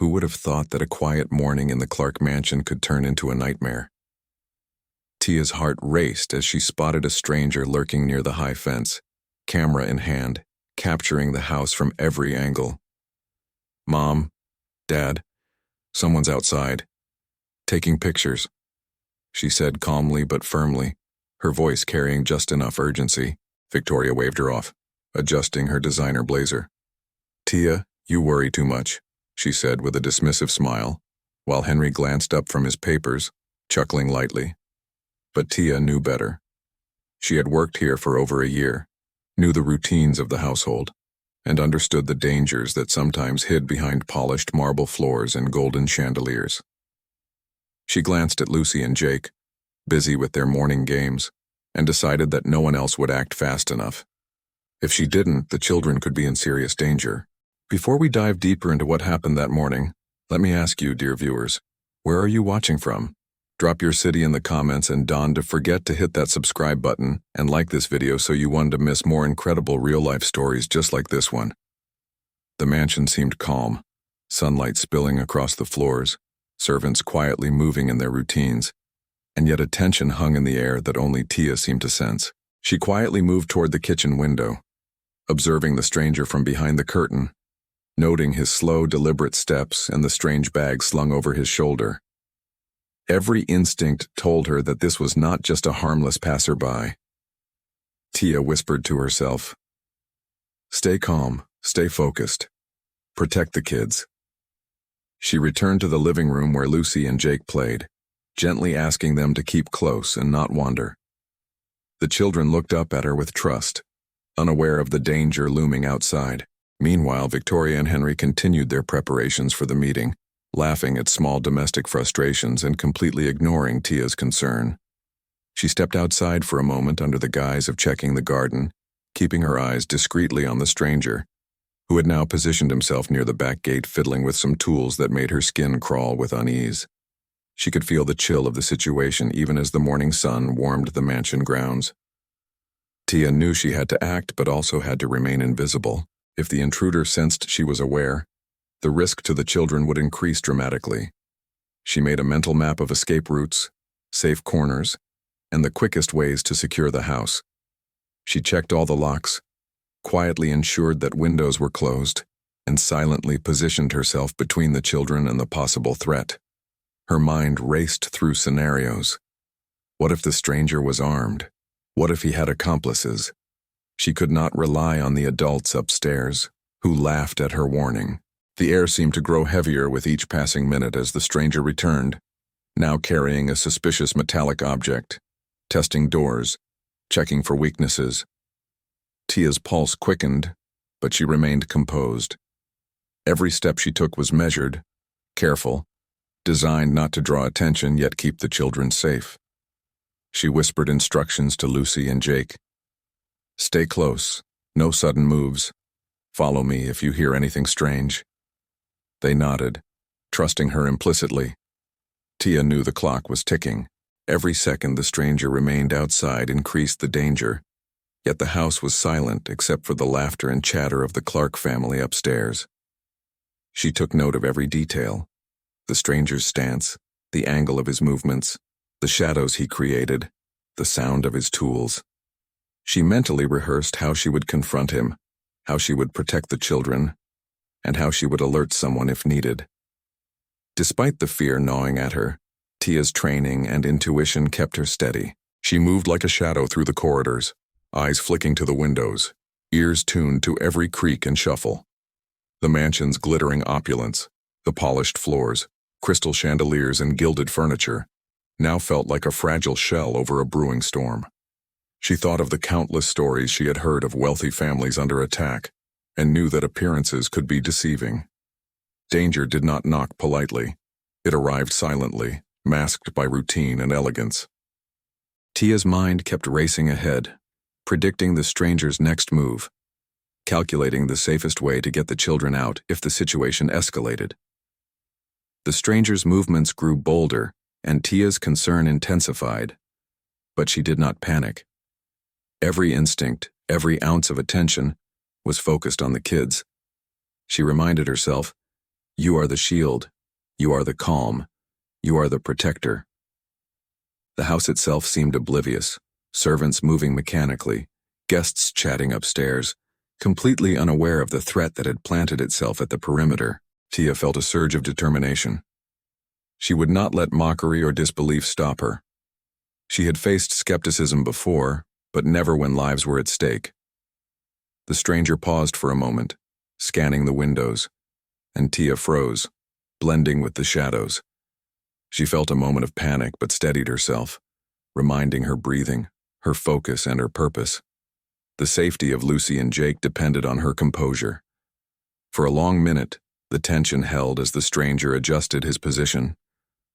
Who would have thought that a quiet morning in the Clark mansion could turn into a nightmare? Tia's heart raced as she spotted a stranger lurking near the high fence, camera in hand, capturing the house from every angle. "Mom, Dad, someone's outside, taking pictures," she said calmly but firmly, her voice carrying just enough urgency. Victoria waved her off, adjusting her designer blazer. "Tia, you worry too much," she said with a dismissive smile, while Henry glanced up from his papers, chuckling lightly. But Tia knew better. She had worked here for over a year, knew the routines of the household, and understood the dangers that sometimes hid behind polished marble floors and golden chandeliers. She glanced at Lucy and Jake, busy with their morning games, and decided that no one else would act fast enough. If she didn't, the children could be in serious danger. Before we dive deeper into what happened that morning, let me ask you, dear viewers, where are you watching from? Drop your city in the comments, and don't forget to hit that subscribe button and like this video so you won't miss more incredible real-life stories just like this one. The mansion seemed calm, sunlight spilling across the floors, servants quietly moving in their routines, and yet a tension hung in the air that only Tia seemed to sense. She quietly moved toward the kitchen window, observing the stranger from behind the curtain, noting his slow, deliberate steps and the strange bag slung over his shoulder. Every instinct told her that this was not just a harmless passerby. Tia whispered to herself, "Stay calm, stay focused. Protect the kids." She returned to the living room where Lucy and Jake played, gently asking them to keep close and not wander. The children looked up at her with trust, unaware of the danger looming outside. Meanwhile, Victoria and Henry continued their preparations for the meeting, laughing at small domestic frustrations and completely ignoring Tia's concern. She stepped outside for a moment under the guise of checking the garden, keeping her eyes discreetly on the stranger, who had now positioned himself near the back gate fiddling with some tools that made her skin crawl with unease. She could feel the chill of the situation even as the morning sun warmed the mansion grounds. Tia knew she had to act but also had to remain invisible. If the intruder sensed she was aware, the risk to the children would increase dramatically. She made a mental map of escape routes, safe corners, and the quickest ways to secure the house. She checked all the locks, quietly ensured that windows were closed, and silently positioned herself between the children and the possible threat. Her mind raced through scenarios. What if the stranger was armed? What if he had accomplices? She could not rely on the adults upstairs, who laughed at her warning. The air seemed to grow heavier with each passing minute as the stranger returned, now carrying a suspicious metallic object, testing doors, checking for weaknesses. Tia's pulse quickened, but she remained composed. Every step she took was measured, careful, designed not to draw attention yet keep the children safe. She whispered instructions to Lucy and Jake. "Stay close, no sudden moves. Follow me if you hear anything strange." They nodded, trusting her implicitly. Tia knew the clock was ticking. Every second the stranger remained outside increased the danger, yet the house was silent except for the laughter and chatter of the Clark family upstairs. She took note of every detail: the stranger's stance, the angle of his movements, the shadows he created, the sound of his tools. She mentally rehearsed how she would confront him, how she would protect the children, and how she would alert someone if needed. Despite the fear gnawing at her, Tia's training and intuition kept her steady. She moved like a shadow through the corridors, eyes flicking to the windows, ears tuned to every creak and shuffle. The mansion's glittering opulence, the polished floors, crystal chandeliers and gilded furniture, now felt like a fragile shell over a brewing storm. She thought of the countless stories she had heard of wealthy families under attack, and knew that appearances could be deceiving. Danger did not knock politely. It arrived silently, masked by routine and elegance. Tia's mind kept racing ahead, predicting the stranger's next move, calculating the safest way to get the children out if the situation escalated. The stranger's movements grew bolder, and Tia's concern intensified, but she did not panic. Every instinct, every ounce of attention, was focused on the kids. She reminded herself, You are the shield. You are the calm. You are the protector. The house itself seemed oblivious, servants moving mechanically, guests chatting upstairs, completely unaware of the threat that had planted itself at the perimeter. Tia felt a surge of determination. She would not let mockery or disbelief stop her. She had faced skepticism before, but never when lives were at stake. The stranger paused for a moment, scanning the windows, and Tia froze, blending with the shadows. She felt a moment of panic but steadied herself, reminding her breathing, her focus, and her purpose. The safety of Lucy and Jake depended on her composure. For a long minute, the tension held as the stranger adjusted his position,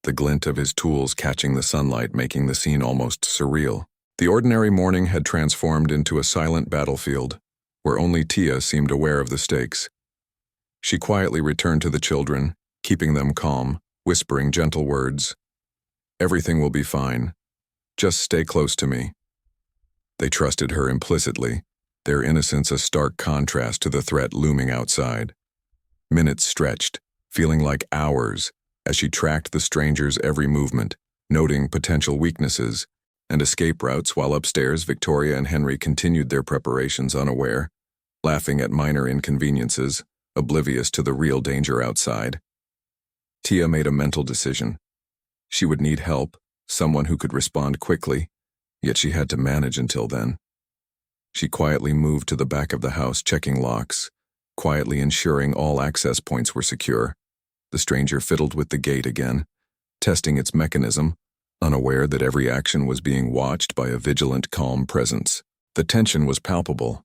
the glint of his tools catching the sunlight making the scene almost surreal. The ordinary morning had transformed into a silent battlefield, where only Tia seemed aware of the stakes. She quietly returned to the children, keeping them calm, whispering gentle words. "Everything will be fine. Just stay close to me." They trusted her implicitly, their innocence a stark contrast to the threat looming outside. Minutes stretched, feeling like hours, as she tracked the stranger's every movement, noting potential weaknesses and escape routes while upstairs Victoria and Henry continued their preparations unaware, laughing at minor inconveniences, oblivious to the real danger outside. Tia made a mental decision. She would need help, someone who could respond quickly, yet she had to manage until then. She quietly moved to the back of the house, checking locks, quietly ensuring all access points were secure. The stranger fiddled with the gate again, testing its mechanism, unaware that every action was being watched by a vigilant, calm presence. The tension was palpable.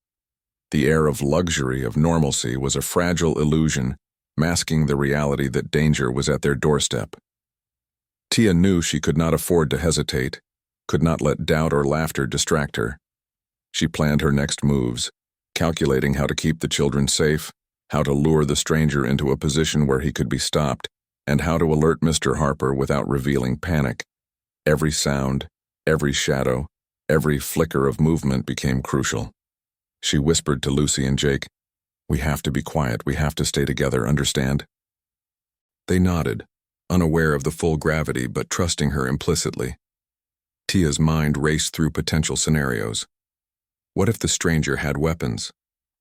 The air of luxury, of normalcy, was a fragile illusion, masking the reality that danger was at their doorstep. Tia knew she could not afford to hesitate, could not let doubt or laughter distract her. She planned her next moves, calculating how to keep the children safe, how to lure the stranger into a position where he could be stopped, and how to alert Mr. Harper without revealing panic. Every sound, every shadow, every flicker of movement became crucial. She whispered to Lucy and Jake, "We have to be quiet, we have to stay together, understand?" They nodded, unaware of the full gravity but trusting her implicitly. Tia's mind raced through potential scenarios. What if the stranger had weapons?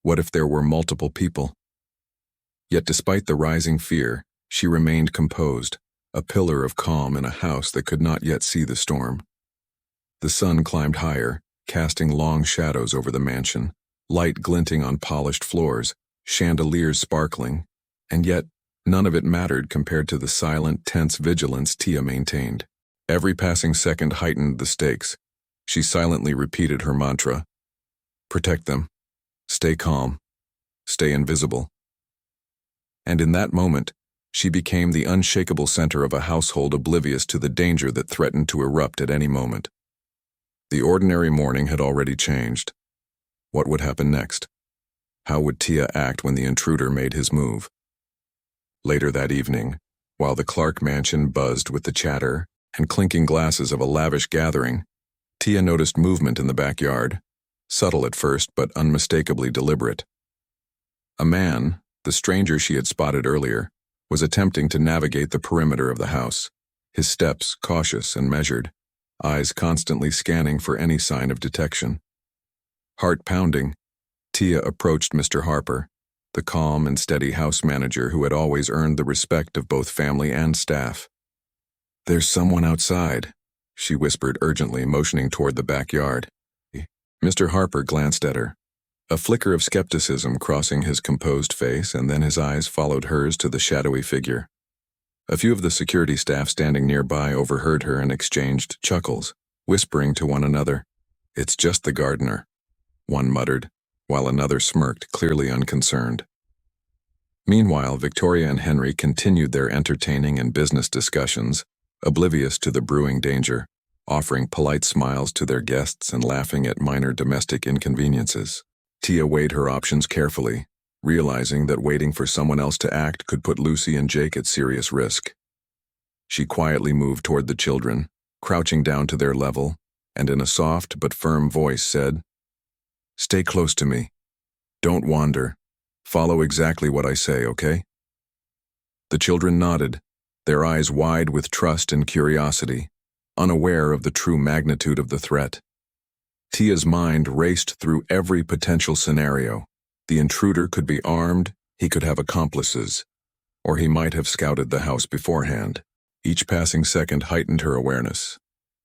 What if there were multiple people? Yet despite the rising fear, she remained composed, a pillar of calm in a house that could not yet see the storm. The sun climbed higher, casting long shadows over the mansion, light glinting on polished floors, chandeliers sparkling, and yet none of it mattered compared to the silent, tense vigilance Tia maintained. Every passing second heightened the stakes. She silently repeated her mantra, "Protect them. Stay calm. Stay invisible." And in that moment, she became the unshakable center of a household oblivious to the danger that threatened to erupt at any moment. The ordinary morning had already changed. What would happen next? How would Tia act when the intruder made his move? Later that evening, while the Clark mansion buzzed with the chatter and clinking glasses of a lavish gathering, Tia noticed movement in the backyard, subtle at first but unmistakably deliberate. A man, the stranger she had spotted earlier, was attempting to navigate the perimeter of the house, his steps cautious and measured, eyes constantly scanning for any sign of detection. Heart pounding, Tia approached Mr. Harper, the calm and steady house manager who had always earned the respect of both family and staff. "There's someone outside," she whispered urgently, motioning toward the backyard. Mr. Harper glanced at her, a flicker of skepticism crossing his composed face, and then his eyes followed hers to the shadowy figure. A few of the security staff standing nearby overheard her and exchanged chuckles, whispering to one another, "It's just the gardener," one muttered, while another smirked, clearly unconcerned. Meanwhile, Victoria and Henry continued their entertaining and business discussions, oblivious to the brewing danger, offering polite smiles to their guests and laughing at minor domestic inconveniences. Tia weighed her options carefully, realizing that waiting for someone else to act could put Lucy and Jake at serious risk. She quietly moved toward the children, crouching down to their level, and in a soft but firm voice said, "Stay close to me. Don't wander. Follow exactly what I say, okay?" The children nodded, their eyes wide with trust and curiosity, unaware of the true magnitude of the threat. Tia's mind raced through every potential scenario. The intruder could be armed, he could have accomplices, or he might have scouted the house beforehand. Each passing second heightened her awareness.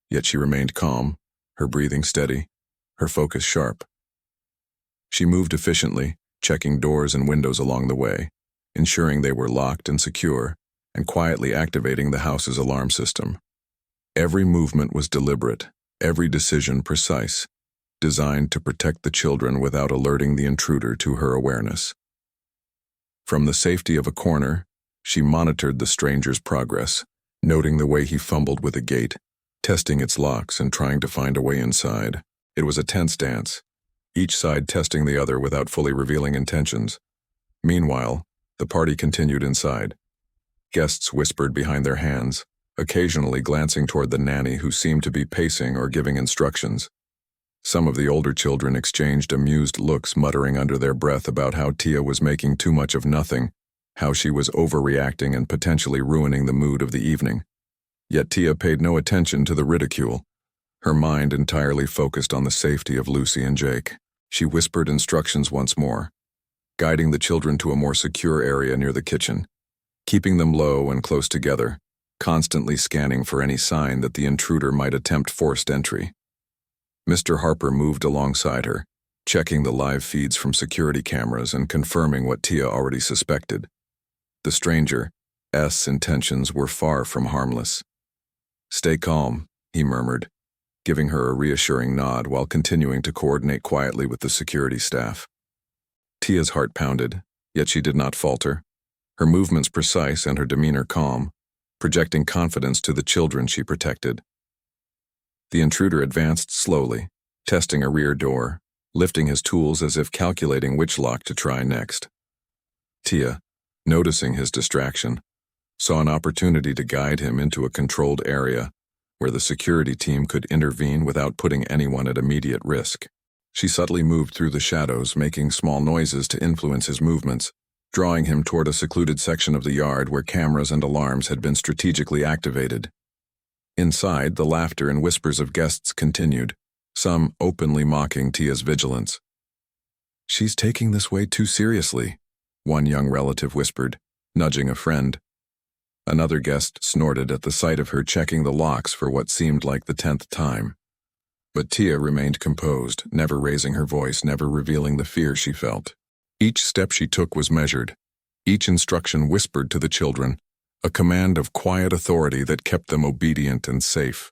Yet she remained calm, her breathing steady, her focus sharp. She moved efficiently, checking doors and windows along the way, ensuring they were locked and secure, and quietly activating the house's alarm system. Every movement was deliberate, every decision precise, designed to protect the children without alerting the intruder to her awareness. From the safety of a corner, she monitored the stranger's progress, noting the way he fumbled with a gate, testing its locks and trying to find a way inside. It was a tense dance, each side testing the other without fully revealing intentions. Meanwhile, the party continued inside. Guests whispered behind their hands, occasionally glancing toward the nanny who seemed to be pacing or giving instructions. Some of the older children exchanged amused looks, muttering under their breath about how Tia was making too much of nothing, how she was overreacting and potentially ruining the mood of the evening. Yet Tia paid no attention to the ridicule, her mind entirely focused on the safety of Lucy and Jake. She whispered instructions once more, guiding the children to a more secure area near the kitchen, keeping them low and close together, constantly scanning for any sign that the intruder might attempt forced entry. Mr. Harper moved alongside her, checking the live feeds from security cameras and confirming what Tia already suspected. The stranger's intentions were far from harmless. "Stay calm," he murmured, giving her a reassuring nod while continuing to coordinate quietly with the security staff. Tia's heart pounded, yet she did not falter, her movements precise and her demeanor calm, projecting confidence to the children she protected. The intruder advanced slowly, testing a rear door, lifting his tools as if calculating which lock to try next. Tia, noticing his distraction, saw an opportunity to guide him into a controlled area where the security team could intervene without putting anyone at immediate risk. She subtly moved through the shadows, making small noises to influence his movements, drawing him toward a secluded section of the yard where cameras and alarms had been strategically activated. Inside, the laughter and whispers of guests continued, some openly mocking Tia's vigilance. "She's taking this way too seriously," one young relative whispered, nudging a friend. Another guest snorted at the sight of her checking the locks for what seemed like the 10th time. But Tia remained composed, never raising her voice, never revealing the fear she felt. Each step she took was measured, each instruction whispered to the children, a command of quiet authority that kept them obedient and safe.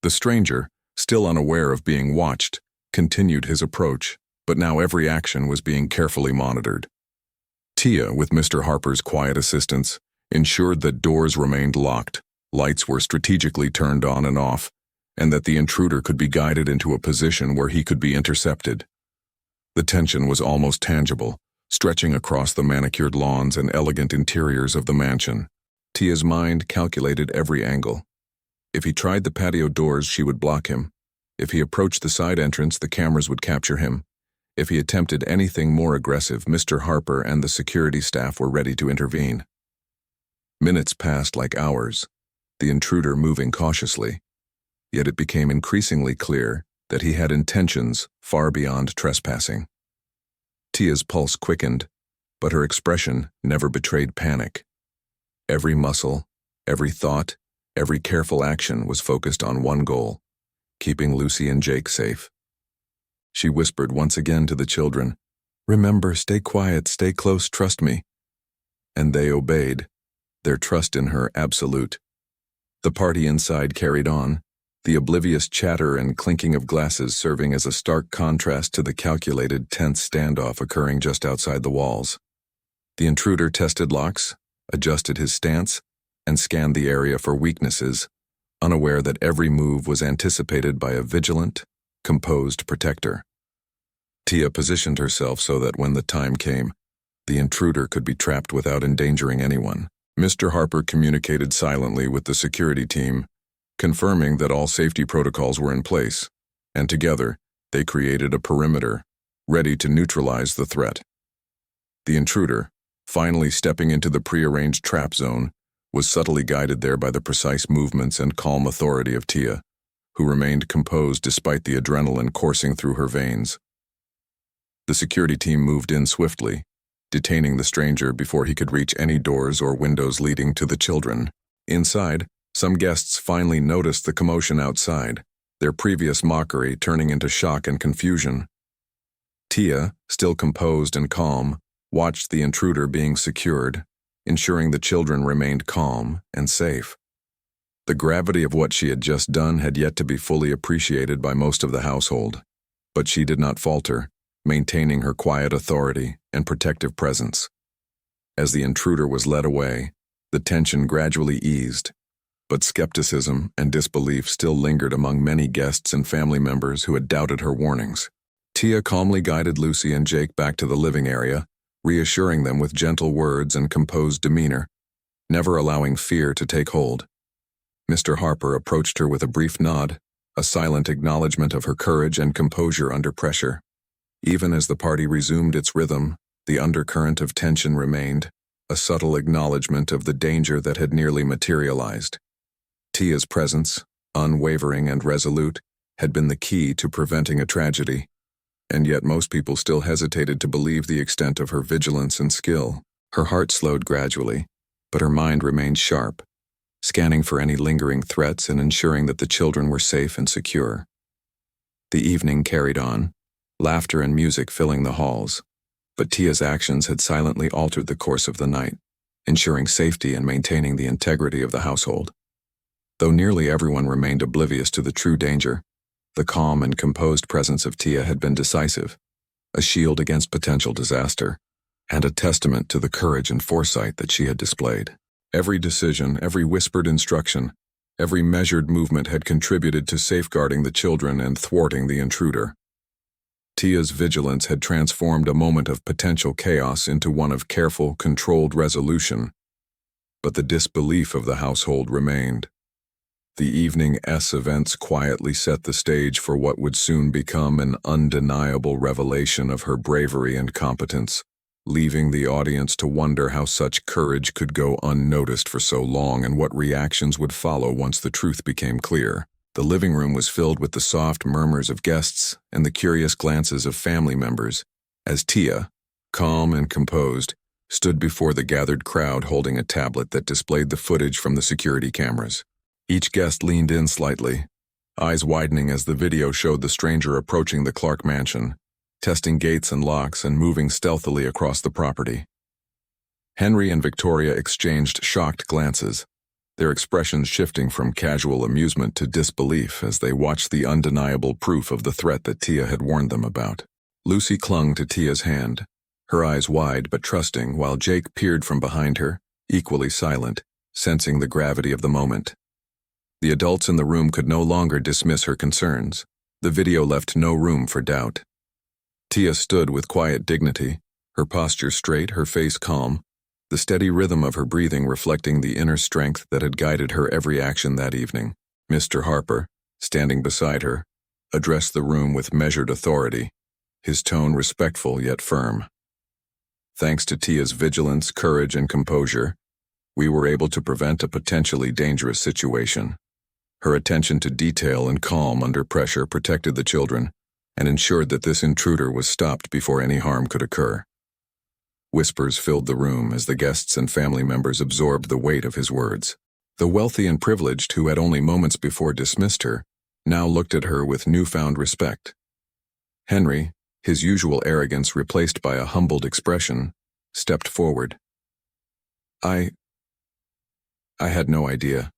The stranger, still unaware of being watched, continued his approach, but now every action was being carefully monitored. Tia, with Mr. Harper's quiet assistance, ensured that doors remained locked, lights were strategically turned on and off, and that the intruder could be guided into a position where he could be intercepted. The tension was almost tangible, stretching across the manicured lawns and elegant interiors of the mansion. Tia's mind calculated every angle. If he tried the patio doors, she would block him. If he approached the side entrance, the cameras would capture him. If he attempted anything more aggressive, Mr. Harper and the security staff were ready to intervene. Minutes passed like hours, the intruder moving cautiously, yet it became increasingly clear that he had intentions far beyond trespassing. Tia's pulse quickened, but her expression never betrayed panic. Every muscle, every thought, every careful action was focused on one goal: keeping Lucy and Jake safe. She whispered once again to the children, "Remember, stay quiet, stay close, trust me." And they obeyed, their trust in her absolute. The party inside carried on, the oblivious chatter and clinking of glasses serving as a stark contrast to the calculated, tense standoff occurring just outside the walls. The intruder tested locks, adjusted his stance, and scanned the area for weaknesses, unaware that every move was anticipated by a vigilant, composed protector. Tia positioned herself so that when the time came, the intruder could be trapped without endangering anyone. Mr. Harper communicated silently with the security team, confirming that all safety protocols were in place, and together, they created a perimeter, ready to neutralize the threat. The intruder, Finally stepping into the prearranged trap zone, was subtly guided there by the precise movements and calm authority of Tia, who remained composed despite the adrenaline coursing through her veins. The security team moved in swiftly, detaining the stranger before he could reach any doors or windows leading to the children. Inside, some guests finally noticed the commotion outside, their previous mockery turning into shock and confusion. Tia, still composed and calm, watched the intruder being secured, ensuring the children remained calm and safe. The gravity of what she had just done had yet to be fully appreciated by most of the household, but she did not falter, maintaining her quiet authority and protective presence. As the intruder was led away, the tension gradually eased, but skepticism and disbelief still lingered among many guests and family members who had doubted her warnings. Tia calmly guided Lucy and Jake back to the living area, reassuring them with gentle words and composed demeanor, never allowing fear to take hold. Mr. Harper approached her with a brief nod, a silent acknowledgement of her courage and composure under pressure. Even as the party resumed its rhythm, the undercurrent of tension remained, a subtle acknowledgement of the danger that had nearly materialized. Tia's presence, unwavering and resolute, had been the key to preventing a tragedy, and yet most people still hesitated to believe the extent of her vigilance and skill. Her heart slowed gradually, but her mind remained sharp, scanning for any lingering threats and ensuring that the children were safe and secure. The evening carried on, laughter and music filling the halls, but Tia's actions had silently altered the course of the night, ensuring safety and maintaining the integrity of the household. Though nearly everyone remained oblivious to the true danger, the calm and composed presence of Tia had been decisive, a shield against potential disaster, and a testament to the courage and foresight that she had displayed. Every decision, every whispered instruction, every measured movement had contributed to safeguarding the children and thwarting the intruder. Tia's vigilance had transformed a moment of potential chaos into one of careful, controlled resolution, but the disbelief of the household remained. The evening events quietly set the stage for what would soon become an undeniable revelation of her bravery and competence, leaving the audience to wonder how such courage could go unnoticed for so long and what reactions would follow once the truth became clear. The living room was filled with the soft murmurs of guests and the curious glances of family members, as Tia, calm and composed, stood before the gathered crowd holding a tablet that displayed the footage from the security cameras. Each guest leaned in slightly, eyes widening as the video showed the stranger approaching the Clark mansion, testing gates and locks and moving stealthily across the property. Henry and Victoria exchanged shocked glances, their expressions shifting from casual amusement to disbelief as they watched the undeniable proof of the threat that Tia had warned them about. Lucy clung to Tia's hand, her eyes wide but trusting, while Jake peered from behind her, equally silent, sensing the gravity of the moment. The adults in the room could no longer dismiss her concerns. The video left no room for doubt. Tia stood with quiet dignity, her posture straight, her face calm, the steady rhythm of her breathing reflecting the inner strength that had guided her every action that evening. Mr. Harper, standing beside her, addressed the room with measured authority, his tone respectful yet firm. Thanks to Tia's vigilance, courage, and composure, we were able to prevent a potentially dangerous situation. Her attention to detail and calm under pressure protected the children and ensured that this intruder was stopped before any harm could occur. Whispers filled the room as the guests and family members absorbed the weight of his words. The wealthy and privileged who had only moments before dismissed her now looked at her with newfound respect. Henry, his usual arrogance replaced by a humbled expression, stepped forward. I had no idea.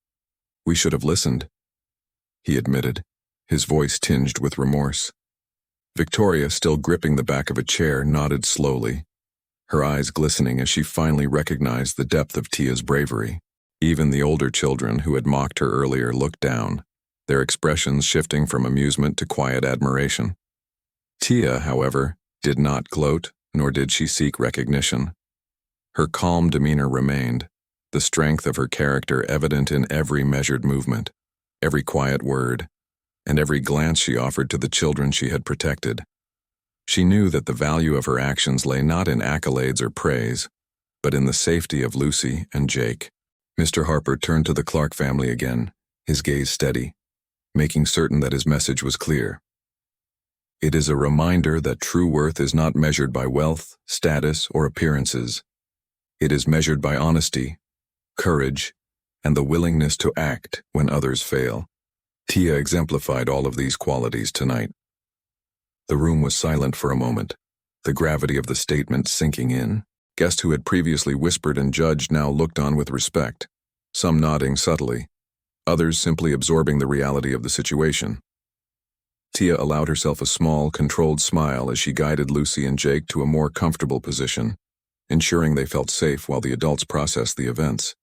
We should have listened, he admitted, his voice tinged with remorse. Victoria, still gripping the back of a chair, nodded slowly, her eyes glistening as she finally recognized the depth of Tia's bravery. Even the older children who had mocked her earlier looked down, their expressions shifting from amusement to quiet admiration. Tia, however, did not gloat, nor did she seek recognition. Her calm demeanor remained, the strength of her character evident in every measured movement, every quiet word, and every glance she offered to the children she had protected. She knew that the value of her actions lay not in accolades or praise, but in the safety of Lucy and Jake. Mr. Harper turned to the Clark family again, his gaze steady, making certain that his message was clear. It is a reminder that true worth is not measured by wealth, status, or appearances. It is measured by honesty, courage, and the willingness to act when others fail. Tia exemplified all of these qualities tonight. The room was silent for a moment, the gravity of the statement sinking in. Guests who had previously whispered and judged now looked on with respect, some nodding subtly, others simply absorbing the reality of the situation. Tia allowed herself a small, controlled smile as she guided Lucy and Jake to a more comfortable position, ensuring they felt safe while the adults processed the events.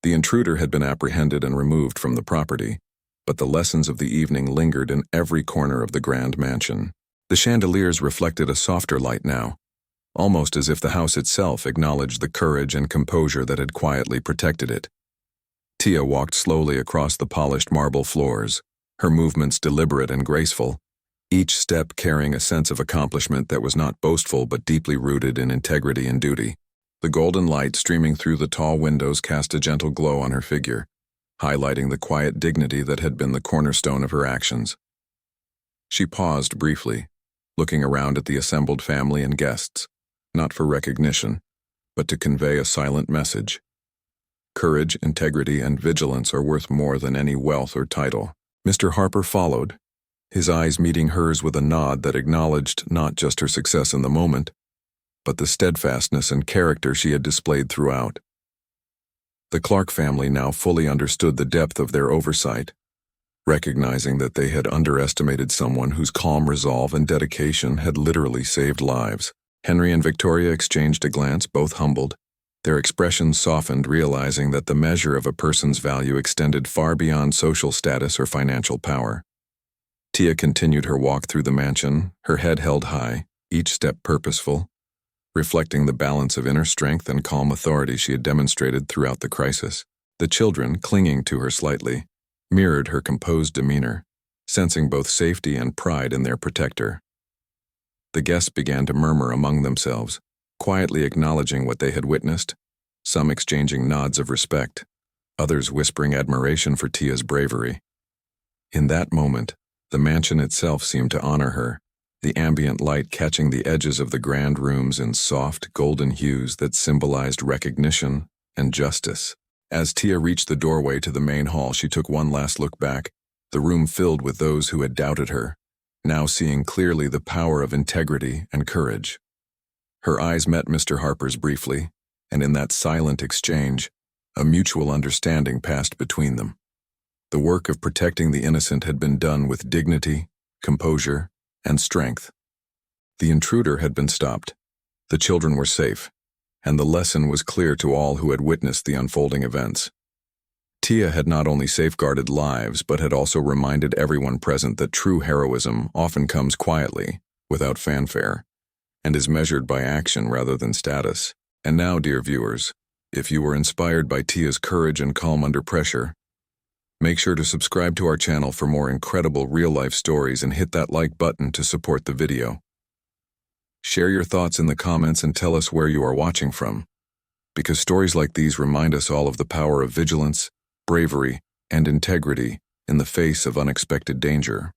The intruder had been apprehended and removed from the property, but the lessons of the evening lingered in every corner of the grand mansion. The chandeliers reflected a softer light now, almost as if the house itself acknowledged the courage and composure that had quietly protected it. Tia walked slowly across the polished marble floors, her movements deliberate and graceful, each step carrying a sense of accomplishment that was not boastful but deeply rooted in integrity and duty. The golden light streaming through the tall windows cast a gentle glow on her figure, highlighting the quiet dignity that had been the cornerstone of her actions. She paused briefly, looking around at the assembled family and guests, not for recognition, but to convey a silent message. Courage, integrity, and vigilance are worth more than any wealth or title. Mr. Harper followed, his eyes meeting hers with a nod that acknowledged not just her success in the moment, but the steadfastness and character she had displayed throughout. The Clark family now fully understood the depth of their oversight, recognizing that they had underestimated someone whose calm resolve and dedication had literally saved lives. Henry and Victoria exchanged a glance, both humbled, their expressions softened, realizing that the measure of a person's value extended far beyond social status or financial power. Tia continued her walk through the mansion, her head held high, each step purposeful, reflecting the balance of inner strength and calm authority she had demonstrated throughout the crisis. The children, clinging to her slightly, mirrored her composed demeanor, sensing both safety and pride in their protector. The guests began to murmur among themselves, quietly acknowledging what they had witnessed, some exchanging nods of respect, others whispering admiration for Tia's bravery. In that moment, the mansion itself seemed to honor her, the ambient light catching the edges of the grand rooms in soft, golden hues that symbolized recognition and justice. As Tia reached the doorway to the main hall, she took one last look back, the room filled with those who had doubted her, now seeing clearly the power of integrity and courage. Her eyes met Mr. Harper's briefly, and in that silent exchange, a mutual understanding passed between them. The work of protecting the innocent had been done with dignity, composure, and strength. The intruder had been stopped, the children were safe, and the lesson was clear to all who had witnessed the unfolding events. Tia had not only safeguarded lives, but had also reminded everyone present that true heroism often comes quietly, without fanfare, and is measured by action rather than status. And now, dear viewers, if you were inspired by Tia's courage and calm under pressure, make sure to subscribe to our channel for more incredible real-life stories and hit that like button to support the video. Share your thoughts in the comments and tell us where you are watching from, because stories like these remind us all of the power of vigilance, bravery, and integrity in the face of unexpected danger.